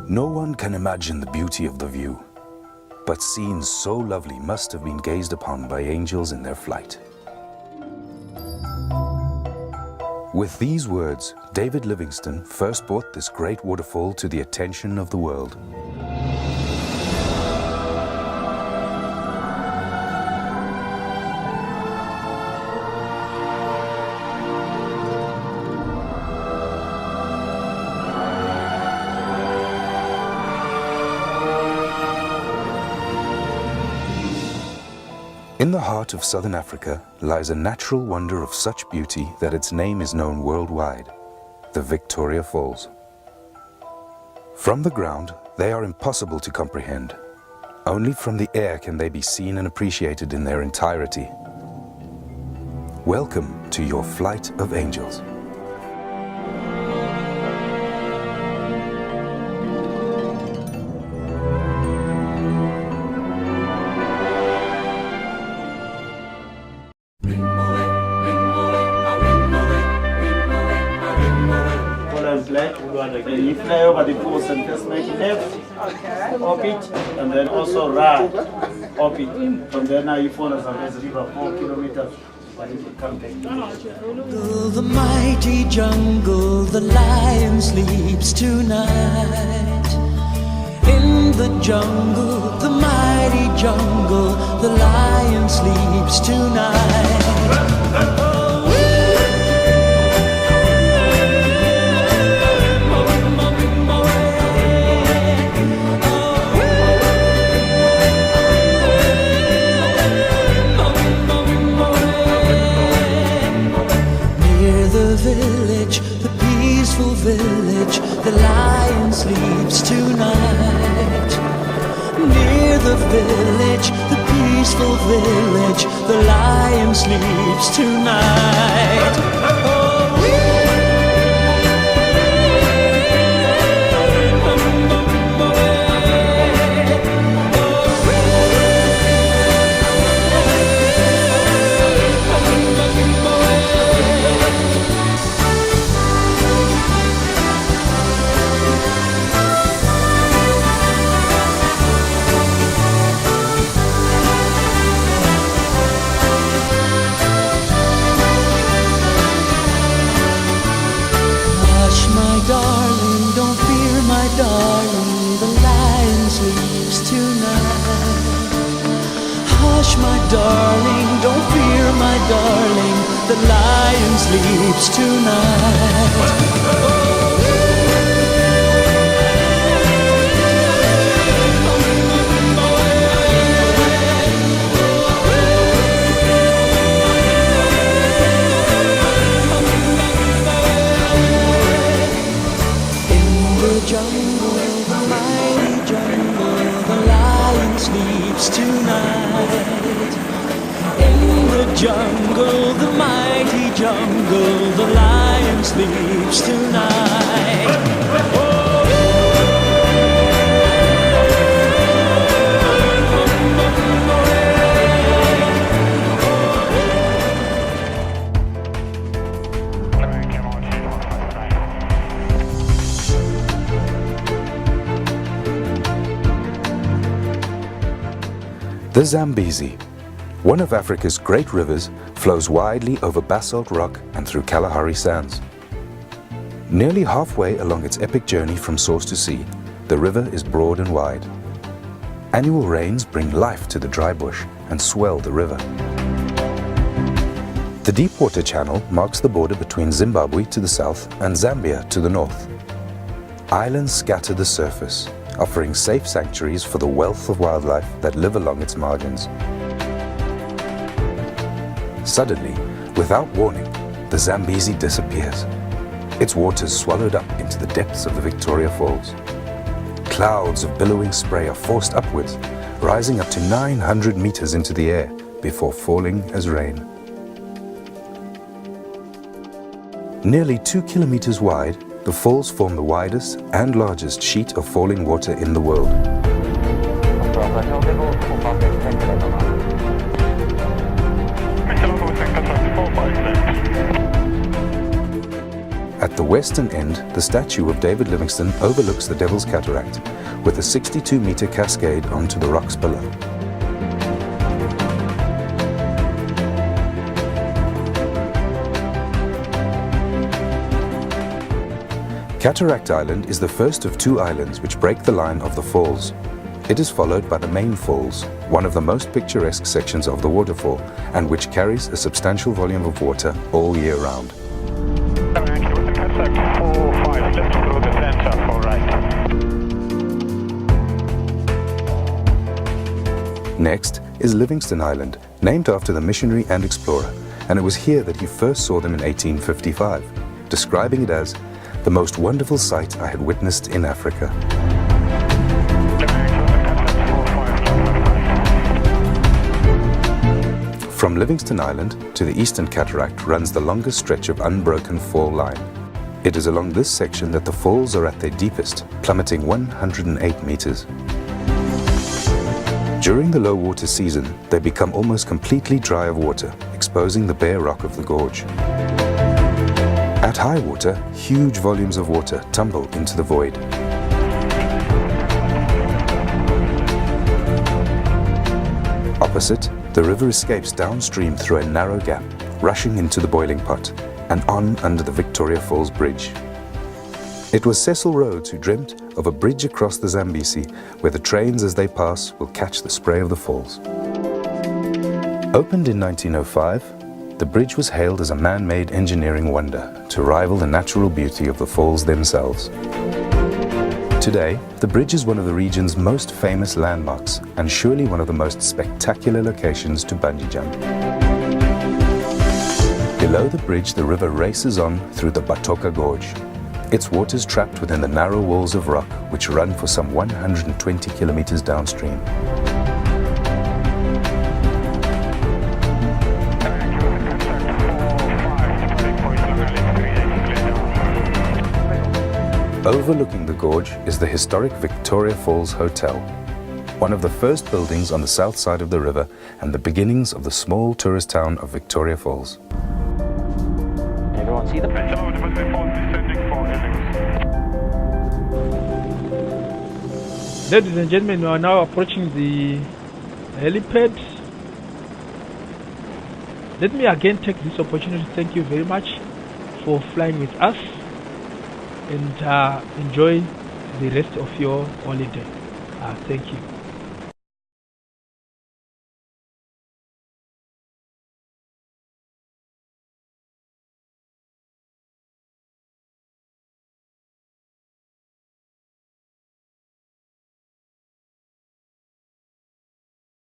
No one can imagine the beauty of the view, but scenes so lovely must have been gazed upon by angels in their flight. With these words, David Livingstone first brought this great waterfall to the attention of the world. In the heart of southern Africa lies a natural wonder of such beauty that its name is known worldwide, the Viktorya Falls. From the ground, they are impossible to comprehend. Only from the air can they be seen and appreciated in their entirety. Welcome to your flight of angels. Then you fly over the coast and just make left, up it, and then also right, up it. From there now you follow the river 4 kilometers, and you can come back. The mighty jungle, the lion sleeps tonight. In the jungle, the mighty jungle, the lion sleeps tonight. Village, the lion sleeps tonight. Near the village, the peaceful village, the lion sleeps tonight. Darling, don't fear, my darling, the lion sleeps tonight. In the jungle, the mighty jungle, the lion sleeps tonight. The jungle, the mighty jungle, the lion sleeps tonight. The Zambezi, one of Africa's great rivers, flows widely over basalt rock and through Kalahari sands. Nearly halfway along its epic journey from source to sea, the river is broad and wide. Annual rains bring life to the dry bush and swell the river. The Deepwater Channel marks the border between Zimbabwe to the south and Zambia to the north. Islands scatter the surface, offering safe sanctuaries for the wealth of wildlife that live along its margins. Suddenly, without warning, the Zambezi disappears. Its waters swallowed up into the depths of the Viktorya Falls. Clouds of billowing spray are forced upwards, rising up to 900 meters into the air before falling as rain. Nearly 2 kilometers wide, the falls form the widest and largest sheet of falling water in the world. At the western end, the statue of David Livingstone overlooks the Devil's Cataract, with a 62-meter cascade onto the rocks below. Cataract Island is the first of two islands which break the line of the falls. It is followed by the main falls, one of the most picturesque sections of the waterfall, and which carries a substantial volume of water all year round. Next is Livingstone Island, named after the missionary and explorer, and it was here that he first saw them in 1855, describing it as the most wonderful sight I had witnessed in Africa. From Livingstone Island to the Eastern Cataract runs the longest stretch of unbroken fall line. It is along this section that the falls are at their deepest, plummeting 108 meters. During the low water season, they become almost completely dry of water, exposing the bare rock of the gorge. At high water, huge volumes of water tumble into the void. Opposite, the river escapes downstream through a narrow gap, rushing into the boiling pot, and on under the Viktorya Falls Bridge. It was Cecil Rhodes who dreamt of a bridge across the Zambezi, where the trains as they pass will catch the spray of the falls. Opened in 1905, the bridge was hailed as a man-made engineering wonder to rival the natural beauty of the falls themselves. Today, the bridge is one of the region's most famous landmarks and surely one of the most spectacular locations to bungee jump. Below the bridge, the river races on through the Batoka Gorge. Its waters trapped within the narrow walls of rock which run for some 120 kilometers downstream. Overlooking the gorge is the historic Viktorya Falls Hotel, one of the first buildings on the south side of the river and the beginnings of the small tourist town of Viktorya Falls. Everyone see them? Ladies and gentlemen, we are now approaching the helipad. Let me again take this opportunity to thank you very much for flying with us, and enjoy the rest of your holiday. Thank you.